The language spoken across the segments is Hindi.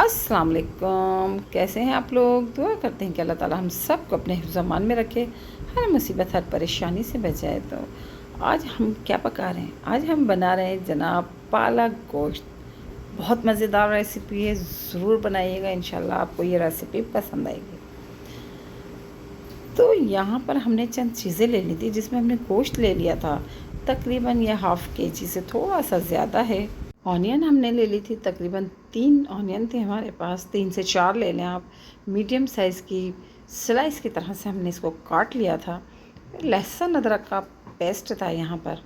अस्सलाम वालेकुम। कैसे हैं आप लोग? दुआ करते हैं कि अल्लाह ताला हम सब को अपने हिफ्ज़-ओ-अमान में रखे, हर मुसीबत हर परेशानी से बचाए। तो आज हम क्या पका रहे हैं? आज हम बना रहे हैं जनाब पालक गोश्त। बहुत मज़ेदार रेसिपी है, ज़रूर बनाइएगा, इंशाल्लाह आपको ये रेसिपी पसंद आएगी। तो यहाँ पर हमने चंद चीज़ें ले ली थी, जिसमें हमने गोश्त ले लिया था, तकरीबन ये हाफ़ केजी से थोड़ा सा ज़्यादा है। ऑनियन हमने ले ली थी, तकरीबन 3 ऑनियन थे हमारे पास, 3 से 4 ले लें आप। मीडियम साइज़ की स्लाइस की तरह से हमने इसको काट लिया था। लहसुन अदरक का पेस्ट था यहाँ पर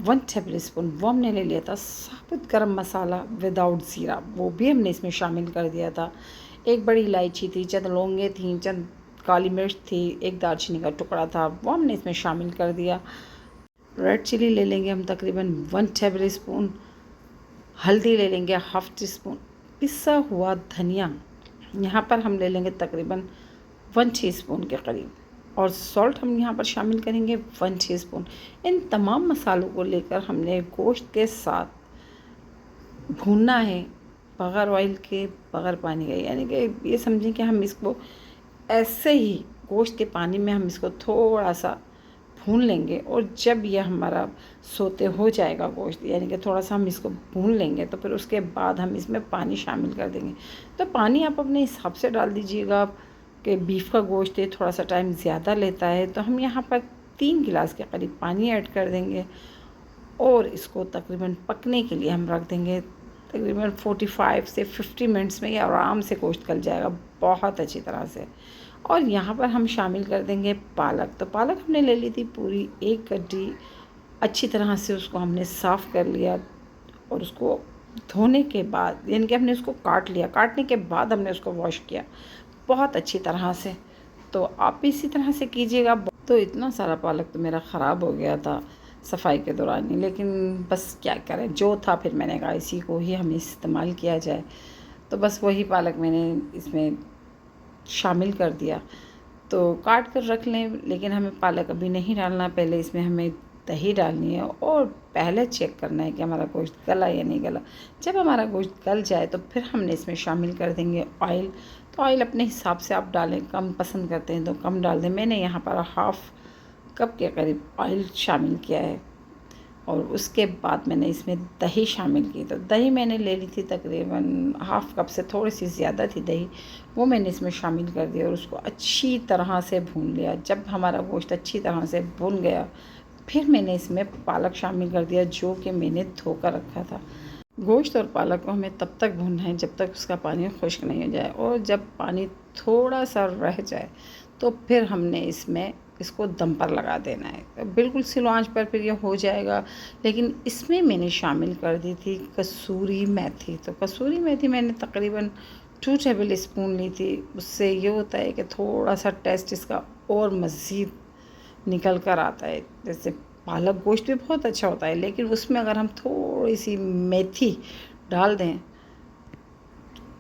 1 टेबल स्पून, वो हमने ले लिया था। साबुत गरम मसाला विदाउट ज़ीरा, वो भी हमने इसमें शामिल कर दिया था। एक बड़ी इलायची थी, चंद लौंगे थीं, चंद काली मिर्च थी, एक दालचीनी का टुकड़ा था, वो हमने इसमें शामिल कर दिया। रेड चिली ले लेंगे हम तकरीबन 1 टेबल स्पून। हल्दी ले लेंगे हाफ़ टी स्पून। पिसा हुआ धनिया यहाँ पर हम ले लेंगे तकरीबन 1 टीस्पून के करीब, और सॉल्ट हम यहाँ पर शामिल करेंगे 1 टीस्पून। इन तमाम मसालों को लेकर हमने गोश्त के साथ भूनना है, बग़ैर ऑयल के, बग़ैर पानी के। यानी कि ये समझें कि हम इसको ऐसे ही गोश्त के पानी में हम इसको थोड़ा सा भून लेंगे, और जब यह हमारा सोते हो जाएगा गोश्त, यानी कि थोड़ा सा हम इसको भून लेंगे, तो फिर उसके बाद हम इसमें पानी शामिल कर देंगे। तो पानी आप अपने हिसाब से डाल दीजिएगा कि बीफ का गोश्त है, थोड़ा सा टाइम ज़्यादा लेता है, तो हम यहाँ पर 3 गिलास के करीब पानी ऐड कर देंगे, और इसको तकरीबन पकने के लिए हम रख देंगे। तकरीबन 45 से 50 मिनट्स में ये आराम से गोश्त गल जाएगा बहुत अच्छी तरह से। और यहाँ पर हम शामिल कर देंगे पालक। तो पालक हमने ले ली थी पूरी 1 गड्डी, अच्छी तरह से उसको हमने साफ़ कर लिया, और उसको धोने के बाद, यानी कि हमने उसको काट लिया, काटने के बाद हमने उसको वॉश किया बहुत अच्छी तरह से। तो आप भी इसी तरह से कीजिएगा। तो इतना सारा पालक तो मेरा ख़राब हो गया था सफाई के दौरान ही, लेकिन बस क्या करें, जो था फिर मैंने कहा इसी को ही हमें इस्तेमाल किया जाए। तो बस वही पालक मैंने इसमें शामिल कर दिया। तो काट कर रख लें, लेकिन हमें पालक अभी नहीं डालना, पहले इसमें हमें दही डालनी है, और पहले चेक करना है कि हमारा गोश्त गला या नहीं गला। जब हमारा गोश्त गल जाए तो फिर हमने इसमें शामिल कर देंगे ऑयल। तो ऑयल अपने हिसाब से आप डालें, कम पसंद करते हैं तो कम डाल दें। मैंने यहाँ पर हाफ़ कप के करीब ऑयल शामिल किया है, और उसके बाद मैंने इसमें दही शामिल की। तो दही मैंने ले ली थी तकरीबन हाफ़ कप से थोड़ी सी ज़्यादा थी दही, वो मैंने इसमें शामिल कर दिया, और उसको अच्छी तरह से भून लिया। जब हमारा गोश्त अच्छी तरह से भून गया, फिर मैंने इसमें पालक शामिल कर दिया, जो कि मैंने धो कर रखा था। गोश्त और पालक को हमें तब तक भूनना है जब तक उसका पानी खुश्क नहीं हो जाए, और जब पानी थोड़ा सा रह जाए तो फिर हमने इसमें इसको दम पर लगा देना है, बिल्कुल स्लो आंच पर, फिर ये हो जाएगा। लेकिन इसमें मैंने शामिल कर दी थी कसूरी मेथी। तो कसूरी मेथी मैंने तकरीबन 2 टेबल स्पून ली थी। उससे ये होता है कि थोड़ा सा टेस्ट इसका और मज़ीद निकल कर आता है। जैसे पालक गोश्त भी बहुत अच्छा होता है, लेकिन उसमें अगर हम थोड़ी सी मेथी डाल दें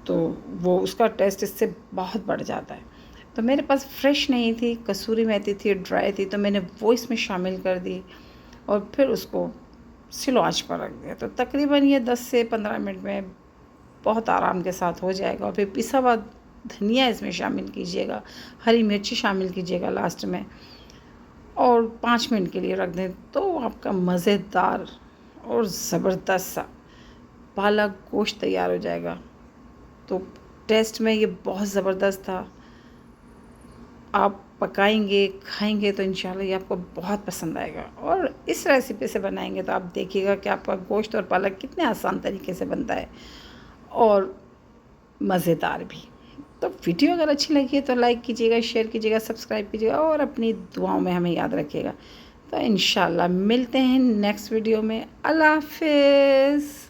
तो वो उसका टेस्ट इससे बहुत बढ़ जाता है। तो मेरे पास फ्रेश नहीं थी, कसूरी मेथी थी, ड्राई थी, तो मैंने वो इसमें शामिल कर दी, और फिर उसको स्लो आंच पर रख दिया। तो तकरीबन ये 10 से 15 मिनट में बहुत आराम के साथ हो जाएगा। और फिर पिसा हुआ धनिया इसमें शामिल कीजिएगा, हरी मिर्ची शामिल कीजिएगा लास्ट में, और 5 मिनट के लिए रख दें, तो आपका मज़ेदार और ज़बरदस्त सा पालक गोश्त तैयार हो जाएगा। तो टेस्ट में ये बहुत ज़बरदस्त था। आप पकाएंगे, खाएंगे तो इंशाल्लाह ये आपको बहुत पसंद आएगा। और इस रेसिपी से बनाएंगे तो आप देखिएगा कि आपका गोश्त और पालक कितने आसान तरीके से बनता है, और मज़ेदार भी। तो वीडियो अगर अच्छी लगी है तो लाइक कीजिएगा, शेयर कीजिएगा, सब्सक्राइब कीजिएगा, और अपनी दुआओं में हमें याद रखिएगा। तो इंशाल्लाह मिलते हैं नेक्स्ट वीडियो में। अल्लाह हाफ़िज़।